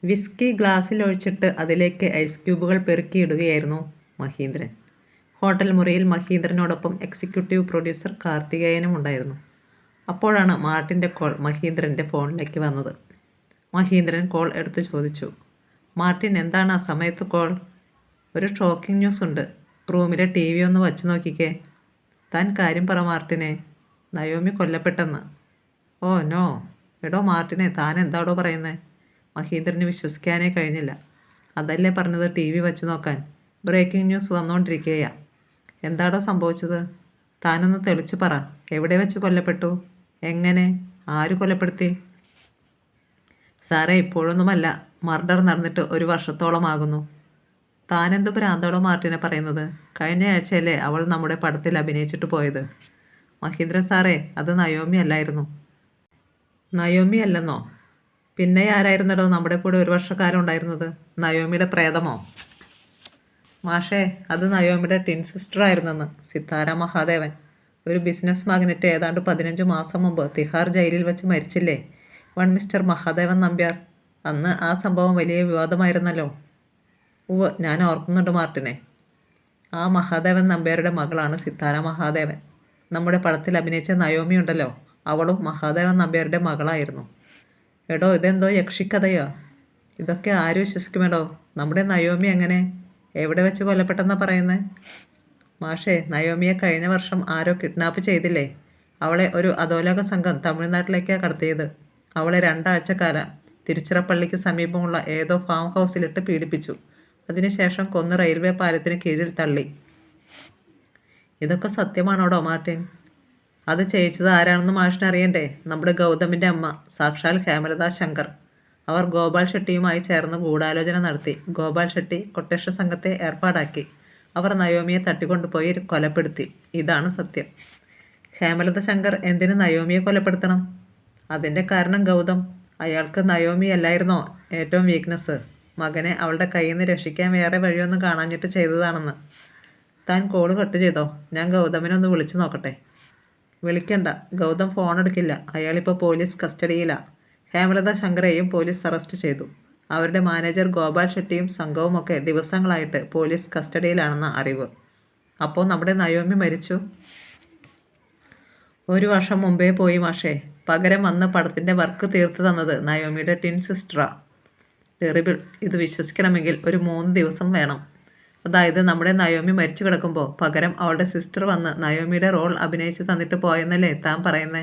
Whisky ഗ്ലാസ്സിലൊഴിച്ചിട്ട് അതിലേക്ക് ice ക്യൂബുകൾ പെറുക്കിയിടുകയായിരുന്നു Mahindran. Hotel മുറിയിൽ മഹീന്ദ്രനോടൊപ്പം executive producer കാർത്തികേയനും ഉണ്ടായിരുന്നു. അപ്പോഴാണ് മാർട്ടിൻ്റെ കോൾ മഹീന്ദ്രൻ്റെ ഫോണിലേക്ക് വന്നത്. മഹീന്ദ്രൻ കോൾ എടുത്ത് ചോദിച്ചു, മാർട്ടിൻ, എന്താണ് ആ സമയത്ത് കോൾ? ഒരു ഷോക്കിംഗ് ന്യൂസ് ഉണ്ട്. റൂമിലെ TV ഒന്ന് വച്ചു നോക്കിക്കേ. താൻ കാര്യം പറ മാർട്ടിനെ. നയോമി കൊല്ലപ്പെട്ടെന്ന്. Oh no. എടോ മാർട്ടിനെ, താൻ എന്താടോ പറയുന്നത്? മഹീന്ദ്രന് വിശ്വസിക്കാനേ കഴിഞ്ഞില്ല. അതല്ലേ പറഞ്ഞത് TV വച്ചു നോക്കാൻ. ബ്രേക്കിംഗ് ന്യൂസ് വന്നുകൊണ്ടിരിക്കുകയാ. എന്താടോ സംഭവിച്ചത്? താനൊന്ന് തെളിച്ചു പറ. എവിടെ വെച്ച് കൊല്ലപ്പെട്ടു? എങ്ങനെ? ആര് കൊലപ്പെടുത്തി? സാറേ, ഇപ്പോഴൊന്നുമല്ല. മർഡർ നടന്നിട്ട് 1 വർഷത്തോളമാകുന്നു. താനെന്ത് ഭ്രാന്താടോ മാർട്ടിനെ പറയുന്നത്? കഴിഞ്ഞ ആഴ്ചയല്ലേ അവൾ നമ്മുടെ പടത്തിൽ അഭിനയിച്ചിട്ട് പോയത്. മഹീന്ദ്രൻ സാറേ, അത് നയോമി അല്ലായിരുന്നു. നയോമി അല്ലെന്നോ? പിന്നെ ആരായിരുന്നടോ നമ്മുടെ കൂടെ 1 വർഷക്കാലം ഉണ്ടായിരുന്നത്? നയോമിയുടെ പ്രേതമോ? മാഷേ, അത് നയോമിയുടെ ടിൻ സിസ്റ്റർ ആയിരുന്നെന്ന്. സിത്താര മഹാദേവൻ. ഒരു ബിസിനസ് മാഗ്നറ്റ് ഏതാണ്ട് 15 മാസം മുമ്പ് തിഹാർ ജയിലിൽ വെച്ച് മരിച്ചില്ലേ, മിസ്റ്റർ മഹാദേവൻ നമ്പ്യാർ. അന്ന് ആ സംഭവം വലിയ വിവാദമായിരുന്നല്ലോ. ഉവ്വ്, ഞാൻ ഓർക്കുന്നുണ്ട് മാർട്ടിനെ. ആ മഹാദേവൻ നമ്പ്യാരുടെ മകളാണ് സിത്താര മഹാദേവൻ. നമ്മുടെ പടത്തിൽ അഭിനയിച്ച നയോമി ഉണ്ടല്ലോ, അവളും മഹാദേവൻ നമ്പ്യാരുടെ മകളായിരുന്നു. എടോ, ഇതെന്തോ യക്ഷിക്കഥയോ? ഇതൊക്കെ ആര് വിശ്വസിക്കുമെടോ? നമ്മുടെ നയോമി എങ്ങനെ, എവിടെ വെച്ച് കൊല്ലപ്പെട്ടെന്നാണ് പറയുന്നത്? മാഷേ, നയോമിയെ കഴിഞ്ഞ വർഷം ആരോ കിഡ്നാപ്പ് ചെയ്തില്ലേ? അവളെ ഒരു അധോലോക സംഘം തമിഴ്നാട്ടിലേക്കാണ് കടത്തിയത്. അവളെ 2 ആഴ്ചക്കാലം തിരുച്ചിറപ്പള്ളിക്ക് സമീപമുള്ള ഏതോ ഫാം ഹൗസിലിട്ട് പീഡിപ്പിച്ചു. അതിനുശേഷം കൊന്ന് റെയിൽവേ പാലത്തിന് കീഴിൽ തള്ളി. ഇതൊക്കെ സത്യമാണോടോ മാർട്ടിൻ? അത് ചെയ്യിച്ചത് ആരാണെന്ന് മാഷിന് അറിയണ്ടേ? നമ്മുടെ ഗൗതമിൻ്റെ അമ്മ, സാക്ഷാൽ ഹേമലത ശങ്കർ. അവർ ഗോപാൽ ഷെട്ടിയുമായി ചേർന്ന് ഗൂഢാലോചന നടത്തി. ഗോപാൽ ഷെട്ടി കൊട്ടേഷൻ സംഘത്തെ ഏർപ്പാടാക്കി. അവർ നയോമിയെ തട്ടിക്കൊണ്ടുപോയി കൊലപ്പെടുത്തി. ഇതാണ് സത്യം. ഹേമലത ശങ്കർ എന്തിന് നയോമിയെ കൊലപ്പെടുത്തണം? അതിൻ്റെ കാരണം ഗൗതം. അയാൾക്ക് നയോമി അല്ലായിരുന്നോ ഏറ്റവും വീക്ക്നെസ്? മകനെ അവളുടെ കയ്യിൽ നിന്ന് രക്ഷിക്കാൻ വേറെ വഴിയൊന്നും കാണാഞ്ഞിട്ട് ചെയ്തതാണെന്ന്. താൻ കോള് കട്ട് ചെയ്തോ? ഞാൻ ഗൗതമിനെ ഒന്ന് വിളിച്ചു നോക്കട്ടെ. വിളിക്കണ്ട. ഗൗതം ഫോൺ എടുക്കില്ല. അയാളിപ്പോൾ പോലീസ് കസ്റ്റഡിയിലാണ്. ഹേമലത ശങ്കറെയും പോലീസ് അറസ്റ്റ് ചെയ്തു. അവരുടെ മാനേജർ ഗോപാൽ ഷെട്ടിയും സംഘവുമൊക്കെ ദിവസങ്ങളായിട്ട് പോലീസ് കസ്റ്റഡിയിലാണെന്ന അറിവ്. അപ്പോൾ നമ്മുടെ നയോമി മരിച്ചു? 1 വർഷം മുമ്പേ പോയി മാഷേ. പകരം വന്ന് പടത്തിൻ്റെ വർക്ക് തീർത്ത് തന്നത് നയോമിയുടെ ടിൻ സിസ്റ്ററാ. ടെറിബിൾ. ഇത് വിശ്വസിക്കണമെങ്കിൽ ഒരു 3 ദിവസം വേണം. അതായത് നമ്മുടെ നയോമി മരിച്ചു കിടക്കുമ്പോൾ പകരം അവളുടെ സിസ്റ്റർ വന്ന് നയോമിയുടെ റോൾ അഭിനയിച്ച് തന്നിട്ട് പോയെന്നല്ലേ താൻ പറയുന്നേ?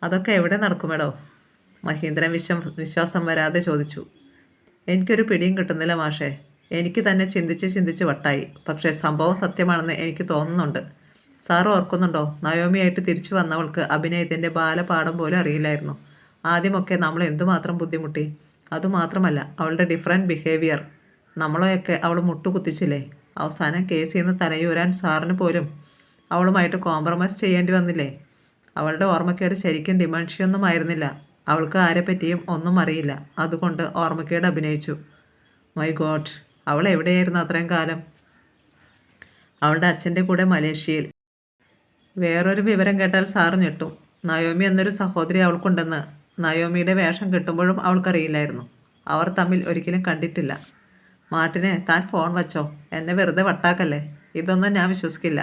അതൊക്കെ എവിടെ നടക്കുമെടോ? മഹീന്ദ്രൻ വിശ്വാസം വരാതെ ചോദിച്ചു. എനിക്കൊരു പിടിയും കിട്ടുന്നില്ല മാഷേ. എനിക്ക് തന്നെ ചിന്തിച്ച് വട്ടായി. പക്ഷേ സംഭവം സത്യമാണെന്ന് എനിക്ക് തോന്നുന്നുണ്ട്. സാറ് ഓർക്കുന്നുണ്ടോ, നയോമിയായിട്ട് തിരിച്ചു വന്നവൾക്ക് അഭിനയത്തിൻ്റെ ബാലപാഠം പോലും അറിയില്ലായിരുന്നു. ആദ്യമൊക്കെ നമ്മൾ എന്തുമാത്രം ബുദ്ധിമുട്ടി. അതുമാത്രമല്ല, അവളുടെ ഡിഫറൻറ്റ് ബിഹേവിയർ. നമ്മളെയൊക്കെ അവൾ മുട്ടുകുത്തിച്ചില്ലേ? അവസാനം കേസിൽ നിന്ന് തലയൂരാൻ സാറിന് പോലും അവളുമായിട്ട് കോംപ്രമൈസ് ചെയ്യേണ്ടി വന്നില്ലേ? അവളുടെ ഓർമ്മക്കേട് ശരിക്കും ഡിമൻഷ്യയൊന്നും ആയിരുന്നില്ല. അവൾക്ക് ആരെപ്പറ്റിയും ഒന്നും അറിയില്ല. അതുകൊണ്ട് ഓർമ്മക്കേട് അഭിനയിച്ചു. മൈ ഗോഡ്, അവൾ എവിടെയായിരുന്നു അത്രയും കാലം? അവളുടെ അച്ഛൻ്റെ കൂടെ മലേഷ്യയിൽ. വേറൊരു വിവരം കേട്ടാൽ സാറ് ഞെട്ടും. നയോമി എന്നൊരു സഹോദരി അവൾക്കുണ്ടെന്ന് നയോമിയുടെ വേഷം കിട്ടുമ്പോഴും അവൾക്കറിയില്ലായിരുന്നു. അവർ തമ്മിൽ ഒരിക്കലും കണ്ടിട്ടില്ല. മാർട്ടിനെ, താൻ ഫോൺ വച്ചോ. എന്നെ വെറുതെ വട്ടാക്കല്ലേ. ഇതൊന്നും ഞാൻ വിശ്വസിക്കില്ല.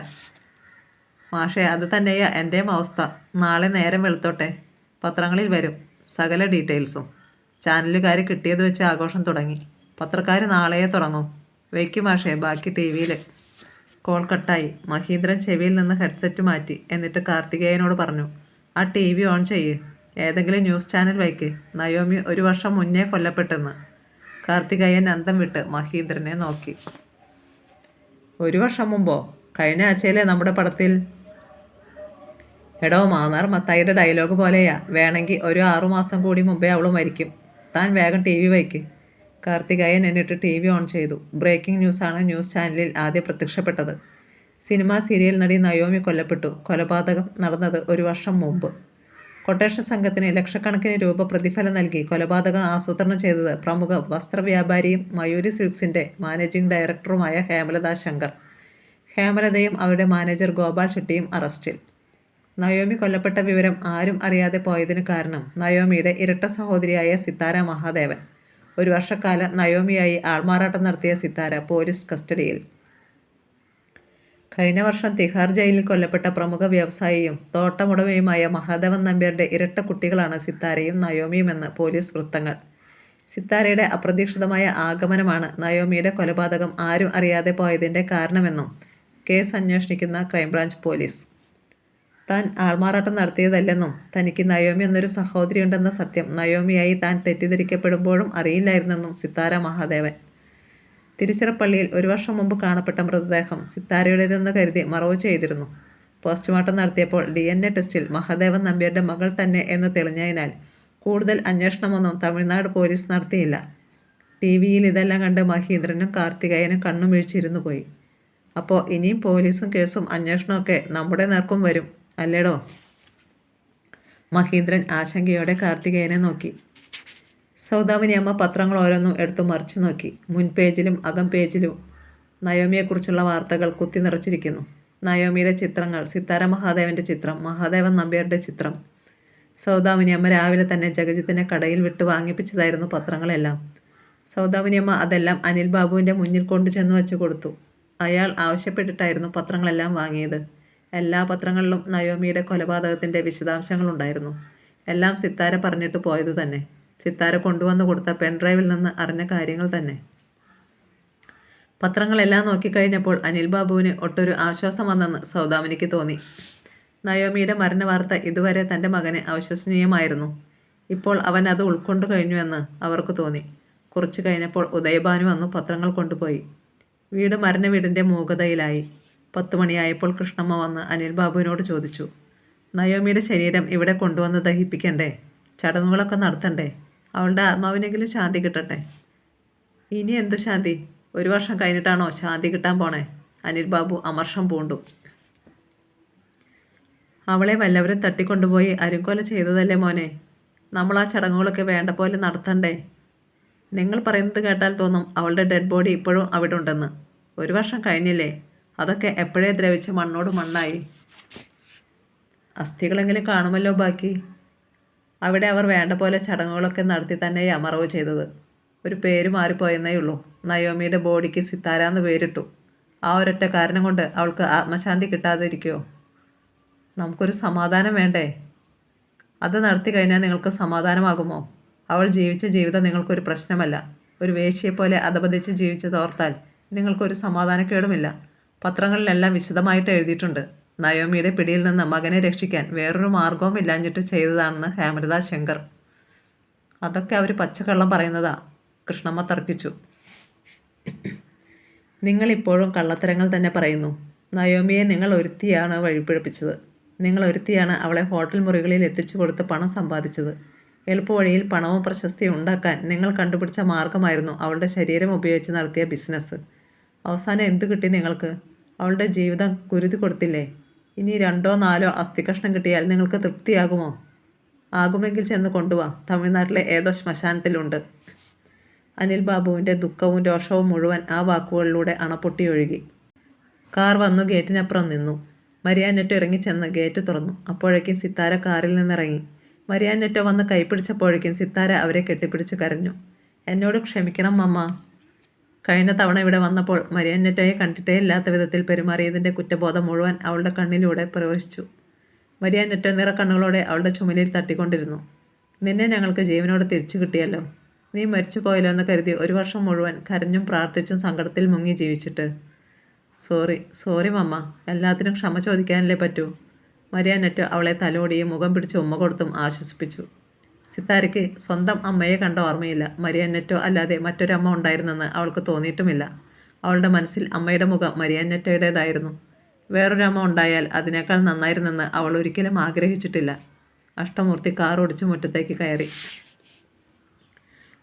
മാഷേ, അത് തന്നെയാ എൻ്റെയും അവസ്ഥ. നാളെ നേരം വെളുത്തോട്ടെ. പത്രങ്ങളിൽ വരും സകല ഡീറ്റെയിൽസും. ചാനലുകാർ കിട്ടിയത് വെച്ച് ആഘോഷം തുടങ്ങി. പത്രക്കാർ നാളെയേ തുടങ്ങും. വയ്ക്കും മാഷേ, ബാക്കി TV-യിൽ. കോൾ കട്ടായി. മഹീന്ദ്രൻ ചെവിയിൽ നിന്ന് ഹെഡ്സെറ്റ് മാറ്റി. എന്നിട്ട് കാർത്തികേയനോട് പറഞ്ഞു, ആ TV ഓൺ ചെയ്യ്. ഏതെങ്കിലും ന്യൂസ് ചാനൽ വയ്ക്ക്. നയോമി 1 വർഷം മുന്നേ കൊല്ലപ്പെട്ടെന്ന്. കാർത്തികേയൻ അന്തം വിട്ട് മഹീന്ദ്രനെ നോക്കി. 1 വർഷം മുമ്പോ? കഴിഞ്ഞ ആഴ്ചയിലെ നമ്മുടെ പടത്തിൽ. എടോ, മാന്നാർ മത്തായിയുടെ ഡയലോഗ് പോലെയാ. വേണമെങ്കിൽ ഒരു 6 മാസം കൂടി മുമ്പേ അവൾ മരിക്കും. താൻ വേഗം TV വയ്ക്ക്. കാർത്തികേയൻ എന്നിട്ട് TV ഓൺ ചെയ്തു. ബ്രേക്കിംഗ് ന്യൂസാണ് ന്യൂസ് ചാനലിൽ ആദ്യം പ്രത്യക്ഷപ്പെട്ടത്. സിനിമാ സീരിയൽ നടി നയോമി കൊല്ലപ്പെട്ടു. കൊലപാതകം നടന്നത് 1 വർഷം മുമ്പ്. കൊട്ടേഷൻ സംഘത്തിന് ലക്ഷക്കണക്കിന് രൂപ പ്രതിഫലം നൽകി കൊലപാതകം ആസൂത്രണം ചെയ്തത് പ്രമുഖ വസ്ത്രവ്യാപാരിയും മയൂരി സിൽക്സിൻ്റെ മാനേജിംഗ് ഡയറക്ടറുമായ ഹേമലത ശങ്കർ. ഹേമലതയും അവരുടെ മാനേജർ ഗോപാൽ ഷെട്ടിയും അറസ്റ്റിൽ. നയോമി കൊല്ലപ്പെട്ട വിവരം ആരും അറിയാതെ പോയതിന് കാരണം നയോമിയുടെ ഇരട്ട സഹോദരിയായ സിത്താര മഹാദേവൻ. ഒരു വർഷക്കാലം നയോമിയായി ആൾമാറാട്ടം നടത്തിയ സിത്താര പോലീസ് കസ്റ്റഡിയിൽ. കഴിഞ്ഞ വർഷം തിഹാർ ജയിലിൽ കൊല്ലപ്പെട്ട പ്രമുഖ വ്യവസായിയും തോട്ടമുടമയുമായ മഹാദേവൻ നമ്പ്യാരുടെ ഇരട്ട കുട്ടികളാണ് സിത്താരയും നയോമിയുമെന്ന് പോലീസ് വൃത്തങ്ങൾ. സിത്താരയുടെ അപ്രതീക്ഷിതമായ ആഗമനമാണ് നയോമിയുടെ കൊലപാതകം ആരും അറിയാതെ പോയതിൻ്റെ കാരണമെന്നും കേസ് അന്വേഷിക്കുന്ന ക്രൈംബ്രാഞ്ച് പോലീസ്. താൻ ആൾമാറാട്ടം നടത്തിയതല്ലെന്നും തനിക്ക് നയോമി എന്നൊരു സഹോദരിയുണ്ടെന്ന സത്യം നയോമിയായി താൻ തെറ്റിദ്ധരിക്കപ്പെടുമ്പോഴും അറിയില്ലായിരുന്നെന്നും സിത്താര മഹാദേവൻ. തിരുച്ചിറപ്പള്ളിയിൽ ഒരു വർഷം മുമ്പ് കാണപ്പെട്ട മൃതദേഹം സിത്താരയുടേതെന്ന് കരുതി മറവ് ചെയ്തിരുന്നു. പോസ്റ്റ്മോർട്ടം നടത്തിയപ്പോൾ DNA ടെസ്റ്റിൽ മഹാദേവൻ നമ്പ്യാരുടെ മകൾ തന്നെ എന്ന് തെളിഞ്ഞതിനാൽ കൂടുതൽ അന്വേഷണമൊന്നും തമിഴ്നാട് പോലീസ് നടത്തിയില്ല. TV-യിൽ ഇതെല്ലാം കണ്ട് മഹീന്ദ്രനും കാർത്തികേയനും കണ്ണും വീഴ്ചയിരുന്നു പോയി. അപ്പോൾ ഇനിയും പോലീസും കേസും അന്വേഷണമൊക്കെ നമ്മുടെ നേർക്കും വരും അല്ലേടോ? മഹീന്ദ്രൻ ആശങ്കയോടെ കാർത്തികേയനെ നോക്കി. സൗദാമിനിയമ്മ പത്രങ്ങൾ ഓരോന്നും എടുത്തു മറിച്ചു നോക്കി. മുൻ പേജിലും അകം പേജിലും നയോമിയെക്കുറിച്ചുള്ള വാർത്തകൾ കുത്തി നിറച്ചിരിക്കുന്നു. നയോമിയുടെ ചിത്രങ്ങൾ, സിത്താര മഹാദേവൻ്റെ ചിത്രം, മഹാദേവൻ നമ്പ്യാരുടെ ചിത്രം. സൗദാമിനിയമ്മ രാവിലെ തന്നെ ജഗജിത്തിനെ കടയിൽ വിട്ട് വാങ്ങിപ്പിച്ചതായിരുന്നു പത്രങ്ങളെല്ലാം. സൗദാമിനിയമ്മ അതെല്ലാം അനിൽ ബാബുവിൻ്റെ മുന്നിൽ കൊണ്ടുചെന്ന് വെച്ച് കൊടുത്തു. അയാൾ ആവശ്യപ്പെട്ടിട്ടായിരുന്നു പത്രങ്ങളെല്ലാം വാങ്ങിയത്. എല്ലാ പത്രങ്ങളിലും നയോമിയുടെ കൊലപാതകത്തിൻ്റെ വിശദാംശങ്ങളുണ്ടായിരുന്നു. എല്ലാം സിത്താര പറഞ്ഞിട്ട് പോയത് തന്നെ. സിത്താര കൊണ്ടുവന്ന് കൊടുത്ത പെൻഡ്രൈവിൽ നിന്ന് അറിഞ്ഞ കാര്യങ്ങൾ തന്നെ. പത്രങ്ങളെല്ലാം നോക്കിക്കഴിഞ്ഞപ്പോൾ അനിൽ ബാബുവിന് ഒട്ടൊരു ആശ്വാസം വന്നെന്ന് സൗദാമിനിക്ക് തോന്നി. നയോമിയുടെ മരണവാർത്ത ഇതുവരെ തൻ്റെ മകന് അവിശ്വസനീയമായിരുന്നു. ഇപ്പോൾ അവൻ അത് ഉൾക്കൊണ്ടു കഴിഞ്ഞുവെന്ന് അവർക്ക് തോന്നി. കുറച്ചു കഴിഞ്ഞപ്പോൾ ഉദയഭാനു വന്നു പത്രങ്ങൾ കൊണ്ടുപോയി. വീട് മരണവീടിൻ്റെ മൂകതയിലായി. 10 മണിയായപ്പോൾ കൃഷ്ണമ്മ വന്ന് അനിൽ ബാബുവിനോട് ചോദിച്ചു, നയോമിയുടെ ശരീരം ഇവിടെ കൊണ്ടുവന്ന് ദഹിപ്പിക്കണ്ടേ? ചടങ്ങുകളൊക്കെ നടത്തണ്ടേ? അവളുടെ ആത്മാവിനെങ്കിലും ശാന്തി കിട്ടട്ടെ. ഇനി എന്തു ശാന്തി? 1 വർഷം കഴിഞ്ഞിട്ടാണോ ശാന്തി കിട്ടാൻ പോണേ? അനിൽ ബാബു അമർഷം പൂണ്ടു. അവളെ വല്ലവരും തട്ടിക്കൊണ്ടുപോയി അരുംകൊല ചെയ്തതല്ലേ മോനെ? നമ്മൾ ആ ചടങ്ങുകളൊക്കെ വേണ്ട പോലെ നടത്തണ്ടേ? നിങ്ങൾ പറയുന്നത് കേട്ടാൽ തോന്നും അവളുടെ ഡെഡ് ബോഡി ഇപ്പോഴും അവിടെ ഉണ്ടെന്ന്. 1 വർഷം കഴിഞ്ഞില്ലേ? അതൊക്കെ എപ്പോഴേ ദ്രവിച്ച് മണ്ണോട് മണ്ണായി. അസ്ഥികളെങ്കിലും കാണുമല്ലോ ബാക്കി. അവിടെ അവർ വേണ്ട പോലെ ചടങ്ങുകളൊക്കെ നടത്തി തന്നെയാ മറവ് ചെയ്തത്. ഒരു പേര് മാറിപ്പോയെന്നേ ഉള്ളൂ. നയോമിയുടെ ബോഡിക്ക് സിത്താര എന്ന് പേരിട്ടു. ആ ഒരൊറ്റ കാരണം കൊണ്ട് അവൾക്ക് ആത്മശാന്തി കിട്ടാതിരിക്കുമോ? നമുക്കൊരു സമാധാനം വേണ്ടേ? അത് നടത്തി കഴിഞ്ഞാൽ നിങ്ങൾക്ക് സമാധാനമാകുമോ? അവൾ ജീവിച്ച ജീവിതം നിങ്ങൾക്കൊരു പ്രശ്നമല്ല. ഒരു വേശ്യയെപ്പോലെ അധപതിച്ച് ജീവിച്ചതോർത്താൽ നിങ്ങൾക്കൊരു സമാധാനക്കേടുമില്ല. പത്രങ്ങളിലെല്ലാം വിശദമായിട്ട് എഴുതിയിട്ടുണ്ട്. നയോമിയുടെ പിടിയിൽ നിന്ന് മകനെ രക്ഷിക്കാൻ വേറൊരു മാർഗവും ഇല്ലാഞ്ഞിട്ട് ചെയ്തതാണെന്ന് ഹേമലത ശങ്കർ. അതൊക്കെ അവർ പച്ചക്കള്ളം പറയുന്നതാ, കൃഷ്ണമ്മ തർക്കിച്ചു. നിങ്ങളിപ്പോഴും കള്ളത്തരങ്ങൾ തന്നെ പറയുന്നു. നയോമിയെ നിങ്ങൾ ഒരുത്തിയാണ് വഴിപിഴപ്പിച്ചത്. നിങ്ങൾ ഒരുത്തിയാണ് അവളെ ഹോട്ടൽ മുറികളിൽ എത്തിച്ചു കൊടുത്ത് പണം സമ്പാദിച്ചത്. എളുപ്പവഴിയിൽ പണവും പ്രശസ്തിയും ഉണ്ടാക്കാൻ നിങ്ങൾ കണ്ടുപിടിച്ച മാർഗമായിരുന്നു അവളുടെ ശരീരം ഉപയോഗിച്ച് നടത്തിയ ബിസിനസ്. അവസാനം എന്തു കിട്ടി നിങ്ങൾക്ക്? അവളുടെ ജീവിതം കുരുതി കൊടുത്തില്ലേ? ഇനി 2 or 4 അസ്ഥികഷ്ണം കിട്ടിയാൽ നിങ്ങൾക്ക് തൃപ്തിയാകുമോ? ആകുമെങ്കിൽ ചെന്ന് കൊണ്ടുവാ. തമിഴ്നാട്ടിലെ ഏതോ ശ്മശാനത്തിലുണ്ട്. അനിൽ ബാബുവിൻ്റെ ദുഃഖവും രോഷവും മുഴുവൻ ആ വാക്കുകളിലൂടെ അണപ്പൊട്ടിയൊഴുകി. കാർ വന്നു ഗേറ്റിനപ്പുറം നിന്നു. മരിയാനെറ്റോ ഇറങ്ങിച്ചെന്ന് ഗേറ്റ് തുറന്നു. അപ്പോഴേക്കും സിത്താര കാറിൽ നിന്നിറങ്ങി. മരിയാനെറ്റോ വന്ന് കൈപ്പിടിച്ചപ്പോഴേക്കും സിത്താര അവരെ കെട്ടിപ്പിടിച്ച് കരഞ്ഞു. എന്നോട് ക്ഷമിക്കണം മമ്മ. കഴിഞ്ഞ തവണ ഇവിടെ വന്നപ്പോൾ മരിയാനെറ്റോയെ കണ്ടിട്ടേ ഇല്ലാത്ത വിധത്തിൽ പെരുമാറിയതിൻ്റെ കുറ്റബോധം മുഴുവൻ അവളുടെ കണ്ണിലൂടെ പ്രവഹിച്ചു. മരിയാനെറ്റോ നിറക്കണ്ണുകളോടെ അവളുടെ ചുമലിൽ തട്ടിക്കൊണ്ടിരുന്നു. നിന്നെ ഞങ്ങൾക്ക് ജീവനോട് തിരിച്ചു കിട്ടിയല്ലോ. നീ മരിച്ചു പോയല്ലോ എന്ന് കരുതി 1 വർഷം മുഴുവൻ കരഞ്ഞും പ്രാർത്ഥിച്ചും സങ്കടത്തിൽ മുങ്ങി ജീവിച്ചിട്ട്. സോറി മമ്മ. എല്ലാത്തിനും ക്ഷമ ചോദിക്കാനല്ലേ പറ്റൂ. മരിയാനെറ്റോ അവളെ തലോടിയും മുഖം പിടിച്ച് ഉമ്മ കൊടുത്തും ആശ്വസിപ്പിച്ചു. സിത്താരയ്ക്ക് സ്വന്തം അമ്മയെ കണ്ട ഓർമ്മയില്ല. മരിയാനെറ്റോ അല്ലാതെ മറ്റൊരമ്മ ഉണ്ടായിരുന്നെന്ന് അവൾക്ക് തോന്നിയിട്ടുമില്ല. അവളുടെ മനസ്സിൽ അമ്മയുടെ മുഖം മരിയാനെറ്റോയുടേതായിരുന്നു. വേറൊരമ്മ ഉണ്ടായാൽ അതിനേക്കാൾ നന്നായിരുന്നെന്ന് അവൾ ഒരിക്കലും ആഗ്രഹിച്ചിട്ടില്ല. അഷ്ടമൂർത്തി കാർ ഓടിച്ച് മുറ്റത്തേക്ക് കയറി.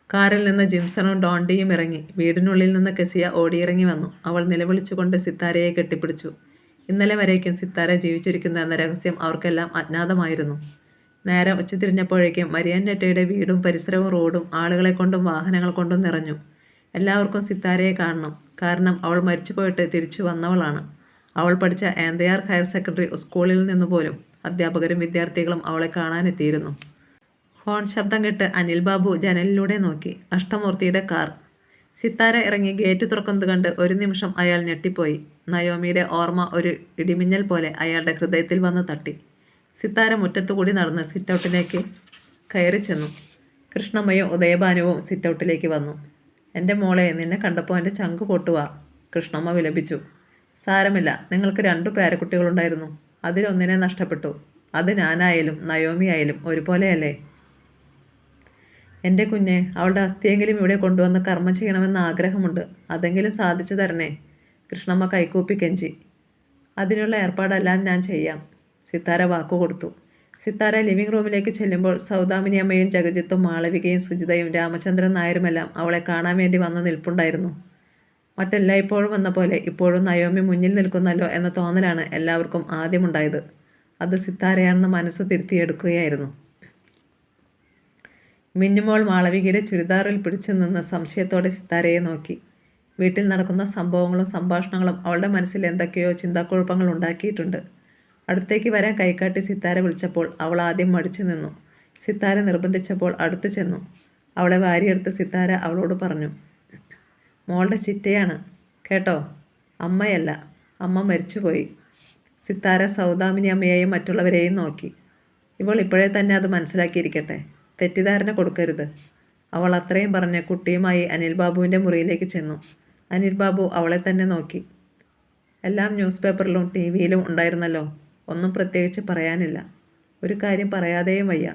കാറിൽ നിന്ന് ജിംസണും ഡോണ്ടിയും ഇറങ്ങി. വീടിനുള്ളിൽ നിന്ന് കെസിയ ഓടിയിറങ്ങി വന്നു. അവൾ നിലവിളിച്ചുകൊണ്ട് സിത്താരയെ കെട്ടിപ്പിടിച്ചു. ഇന്നലെ വരേക്കും സിത്താര ജീവിച്ചിരിക്കുന്നു എന്ന രഹസ്യം അവർക്കെല്ലാം അജ്ഞാതമായിരുന്നു. നേരെ ഉച്ചതിരിഞ്ഞപ്പോഴേക്കും മരിയാനെറ്റോയുടെ വീടും പരിസരവും റോഡും ആളുകളെ കൊണ്ടും വാഹനങ്ങൾ കൊണ്ടും നിറഞ്ഞു. എല്ലാവർക്കും സിത്താരയെ കാണണം. കാരണം അവൾ മരിച്ചു പോയിട്ട് തിരിച്ചു വന്നവളാണ്. അവൾ പഠിച്ച ആന്തയാർ ഹയർ സെക്കൻഡറി സ്കൂളിൽ നിന്ന് പോലും അധ്യാപകരും വിദ്യാർത്ഥികളും അവളെ കാണാനെത്തിയിരുന്നു. ഹോൺ ശബ്ദം കേട്ട് അനിൽ ബാബു ജനലിലൂടെ നോക്കി. അഷ്ടമൂർത്തിയുടെ കാർ. സിത്താര ഇറങ്ങി ഗേറ്റ് തുറക്കുന്നത് കണ്ട് ഒരു നിമിഷം അയാൾ ഞെട്ടിപ്പോയി. നയോമിയുടെ ഓർമ്മ ഒരു ഇടിമിന്നൽ പോലെ അയാളുടെ ഹൃദയത്തിൽ വന്ന് തട്ടി. സിത്താര മുറ്റത്തുകൂടി നടന്ന് സിറ്റൗട്ടിലേക്ക് കയറി ചെന്നു. കൃഷ്ണമ്മയും ഉദയഭാനുവും സിറ്റൗട്ടിലേക്ക് വന്നു. എൻ്റെ മോളെ, നിന്നെ കണ്ടപ്പോൾ എൻ്റെ ചങ്ക് പൊട്ടുക, കൃഷ്ണമ്മ വിലപിച്ചു. സാരമില്ല, നിങ്ങൾക്ക് 2 പേരക്കുട്ടികളുണ്ടായിരുന്നു. അതിലൊന്നിനെ നഷ്ടപ്പെട്ടു. അത് ഞാനായാലും നയോമി ആയാലും ഒരുപോലെയല്ലേ? എൻ്റെ കുഞ്ഞെ, അവളുടെ അസ്ഥിയെങ്കിലും ഇവിടെ കൊണ്ടുവന്ന് കർമ്മം ചെയ്യണമെന്ന് ആഗ്രഹമുണ്ട്. അതെങ്കിലും സാധിച്ചു തരണേ, കൃഷ്ണമ്മ കൈകൂപ്പി കെഞ്ചി. അതിനുള്ള ഏർപ്പാടെല്ലാം ഞാൻ ചെയ്യാം, സിത്താര വാക്കുകൊടുത്തു. സിത്താര ലിവിംഗ് റൂമിലേക്ക് ചെല്ലുമ്പോൾ സൗദാമിനി അമ്മയും ജഗജിത്തും മാളവികയും സുജിതയും രാമചന്ദ്രൻ നായരുമെല്ലാം അവളെ കാണാൻ വേണ്ടി വന്ന് നിൽപ്പുണ്ടായിരുന്നു. മറ്റെല്ലായ്പ്പോഴും വന്ന പോലെ ഇപ്പോഴും നയോമി മുന്നിൽ നിൽക്കുന്നല്ലോ എന്ന തോന്നലാണ് എല്ലാവർക്കും ആദ്യമുണ്ടായത്. അത് സിത്താരയാണെന്ന് മനസ്സ് തിരുത്തിയെടുക്കുകയായിരുന്നു. മിന്നുമോൾ മാളവികയുടെ ചുരിദാറിൽ പിടിച്ചു നിന്ന് സംശയത്തോടെ സിത്താരയെ നോക്കി. വീട്ടിൽ നടക്കുന്ന സംഭവങ്ങളും സംഭാഷണങ്ങളും അവളുടെ മനസ്സിൽ എന്തൊക്കെയോ ചിന്താക്കുഴപ്പങ്ങൾ ഉണ്ടാക്കിയിട്ടുണ്ട്. അടുത്തേക്ക് വരാൻ കൈകാട്ടി സിത്താര വിളിച്ചപ്പോൾ അവൾ ആദ്യം മടിച്ചു നിന്നു. സിത്താര നിർബന്ധിച്ചപ്പോൾ അടുത്തു ചെന്നു. അവളെ വാരിയെടുത്ത് സിത്താര അവളോട് പറഞ്ഞു, മോളുടെ ചിറ്റയാണ് കേട്ടോ, അമ്മയല്ല, അമ്മ മരിച്ചുപോയി. സിത്താര സൗദാമിനി അമ്മയെയും മറ്റുള്ളവരെയും നോക്കി. ഇവൾ ഇപ്പോഴേ തന്നെ അത് മനസ്സിലാക്കിയിരിക്കട്ടെ, തെറ്റിദ്ധാരണ കൊടുക്കരുത്. അവൾ അത്രയും പറഞ്ഞ് കുട്ടിയുമായി അനിൽ ബാബുവിൻ്റെ മുറിയിലേക്ക് ചെന്നു. അനിൽ ബാബു അവളെ തന്നെ നോക്കി. എല്ലാം ന്യൂസ് പേപ്പറിലും ടി വിയിലും ഉണ്ടായിരുന്നല്ലോ, ഒന്നും പ്രത്യേകിച്ച് പറയാനില്ല. ഒരു കാര്യം പറയാതെയും വയ്യ.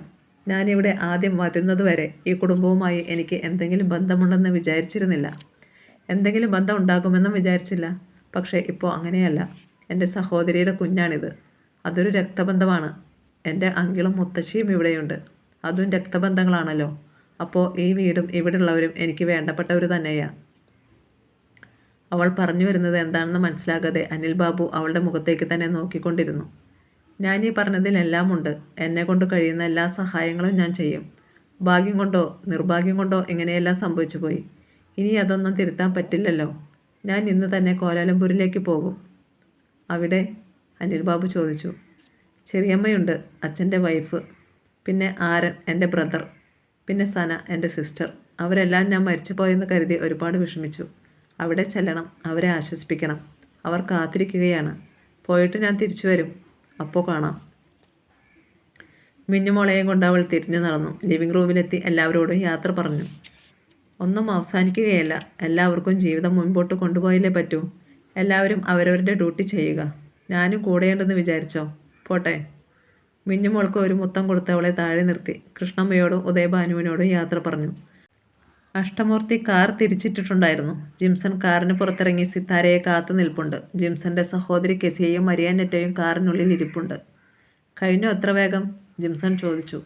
ഞാനിവിടെ ആദ്യം വരുന്നതുവരെ ഈ കുടുംബവുമായി എനിക്ക് എന്തെങ്കിലും ബന്ധമുണ്ടെന്ന് വിചാരിച്ചിരുന്നില്ല. എന്തെങ്കിലും ബന്ധം ഉണ്ടാകുമെന്നും വിചാരിച്ചില്ല. പക്ഷേ ഇപ്പോൾ അങ്ങനെയല്ല. എൻ്റെ സഹോദരിയുടെ കുഞ്ഞാണിത്. അതൊരു രക്തബന്ധമാണ്. എൻ്റെ അങ്കിളും മുത്തശ്ശിയും ഇവിടെയുണ്ട്. അതും രക്തബന്ധങ്ങളാണല്ലോ. അപ്പോൾ ഈ വീടും ഇവിടെയുള്ളവരും എനിക്ക് വേണ്ടപ്പെട്ടവർ തന്നെയാണ്. അവൾ പറഞ്ഞു വരുന്നത് എന്താണെന്ന് മനസ്സിലാകാതെ അനിൽ ബാബു അവളുടെ മുഖത്തേക്ക് തന്നെ നോക്കിക്കൊണ്ടിരുന്നു. ഞാൻ ഈ പറഞ്ഞതിലെല്ലാം ഉണ്ട്. എന്നെ കൊണ്ട് കഴിയുന്ന എല്ലാ സഹായങ്ങളും ഞാൻ ചെയ്യും. ഭാഗ്യം കൊണ്ടോ നിർഭാഗ്യം കൊണ്ടോ ഇങ്ങനെയെല്ലാം സംഭവിച്ചു പോയി. ഇനി അതൊന്നും തിരുത്താൻ പറ്റില്ലല്ലോ. ഞാൻ ഇന്ന് തന്നെ കോലാലംപൂരിലേക്ക് പോകും. അവിടെ? അനിൽ ബാബു ചോദിച്ചു. ചെറിയമ്മയുണ്ട്, അച്ഛൻ്റെ വൈഫ്, പിന്നെ ആരൻ എൻ്റെ ബ്രദർ, പിന്നെ സന എൻ്റെ സിസ്റ്റർ. അവരെല്ലാം ഞാൻ മരിച്ചുപോയെന്ന് കരുതി ഒരുപാട് വിഷമിച്ചു. അവിടെ ചെല്ലണം, അവരെ ആശ്വസിപ്പിക്കണം. അവർ കാത്തിരിക്കുകയാണ്. പോയിട്ട് ഞാൻ തിരിച്ചു വരും. അപ്പോൾ കാണാം. മിന്നുമോളെയും കൊണ്ട് അവൾ തിരിഞ്ഞു നടന്നു. ലിവിംഗ് റൂമിലെത്തി എല്ലാവരോടും യാത്ര പറഞ്ഞു. ഒന്നും അവസാനിക്കുകയല്ല. എല്ലാവർക്കും ജീവിതം മുൻപോട്ട് കൊണ്ടുപോയില്ലേ പറ്റൂ. എല്ലാവരും അവരവരുടെ ഡ്യൂട്ടി ചെയ്യുക. ഞാനും കൂടെയുണ്ടെന്ന് വിചാരിച്ചോ? പോട്ടെ. മിന്നുമോൾക്ക് ഒരു മുത്തം കൊടുത്ത് അവളെ താഴെ നിർത്തി. കൃഷ്ണമ്മയോടും ഉദയഭാനുവിനോടും യാത്ര പറഞ്ഞു. അഷ്ടമൂർത്തി കാർ തിരിച്ചിട്ടിട്ടുണ്ടായിരുന്നു. ജിംസൺ കാറിന് പുറത്തിറങ്ങി സിത്താരയെ കാത്തു നിൽപ്പുണ്ട്. ജിംസന്റെ സഹോദരി കെസിയയും മരിയാനെറ്റയും കാറിനുള്ളിൽ ഇരിപ്പുണ്ട്. കഴിഞ്ഞു എത്ര വേഗം? ജിംസൺ ചോദിച്ചു.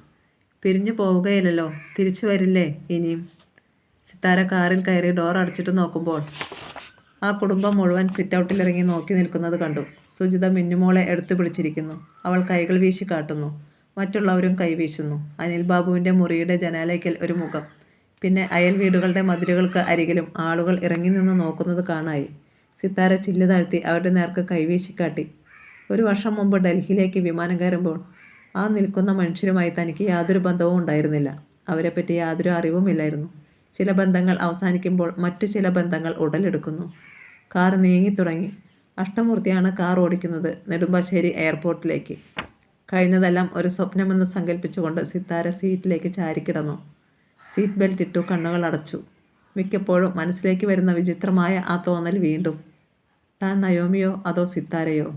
പിരിഞ്ഞു പോവുകയില്ലല്ലോ, തിരിച്ചു വരില്ലേ ഇനിയും? സിത്താര കാറിൽ കയറി ഡോർ അടച്ചിട്ട് നോക്കുമ്പോൾ ആ കുടുംബം മുഴുവൻ സിറ്റൗട്ടിലിറങ്ങി നോക്കി നിൽക്കുന്നത് കണ്ടു. സുജിത മിന്നുമോളെ എടുത്തു പിടിച്ചിരിക്കുന്നു. അവൾ കൈകൾ വീശി കാട്ടുന്നു. മറ്റുള്ളവരും കൈവീശുന്നു. അനിൽ ബാബുവിൻ്റെ മുറിയുടെ ജനാലയ്ക്കൽ ഒരു മുഖം. പിന്നെ അയൽ വീടുകളുടെ മതിലുകൾക്ക് അരികിലും ആളുകൾ ഇറങ്ങി നിന്ന് നോക്കുന്നത് കാണായി. സിത്താര ചില്ല് താഴ്ത്തി അവരുടെ നേർക്ക് കൈവീശിക്കാട്ടി. 1 വർഷം മുമ്പ് ഡൽഹിയിലേക്ക് വിമാനം കയറുമ്പോൾ ആ നിൽക്കുന്ന മനുഷ്യരുമായി തനിക്ക് യാതൊരു ബന്ധവും ഉണ്ടായിരുന്നില്ല. അവരെപ്പറ്റി യാതൊരു അറിവുമില്ലായിരുന്നു. ചില ബന്ധങ്ങൾ അവസാനിക്കുമ്പോൾ മറ്റു ചില ബന്ധങ്ങൾ ഉടലെടുക്കുന്നു. കാർ നീങ്ങിത്തുടങ്ങി. അഷ്ടമൂർത്തിയാണ് കാർ ഓടിക്കുന്നത് നെടുമ്പാശ്ശേരി എയർപോർട്ടിലേക്ക്. കഴിഞ്ഞതെല്ലാം ഒരു സ്വപ്നമെന്ന് സങ്കല്പിച്ചുകൊണ്ട് സിത്താര സീറ്റിലേക്ക് ചാരിക്കിടന്നു. സീറ്റ് ബെൽറ്റ് ഇട്ടു. കണ്ണുകൾ അടച്ചു. മിക്കപ്പോഴും മനസ്സിലേക്ക് വരുന്ന വിചിത്രമായ ആ തോന്നൽ വീണ്ടും. താൻ നയോമിയോ അതോ സിത്താരയോ?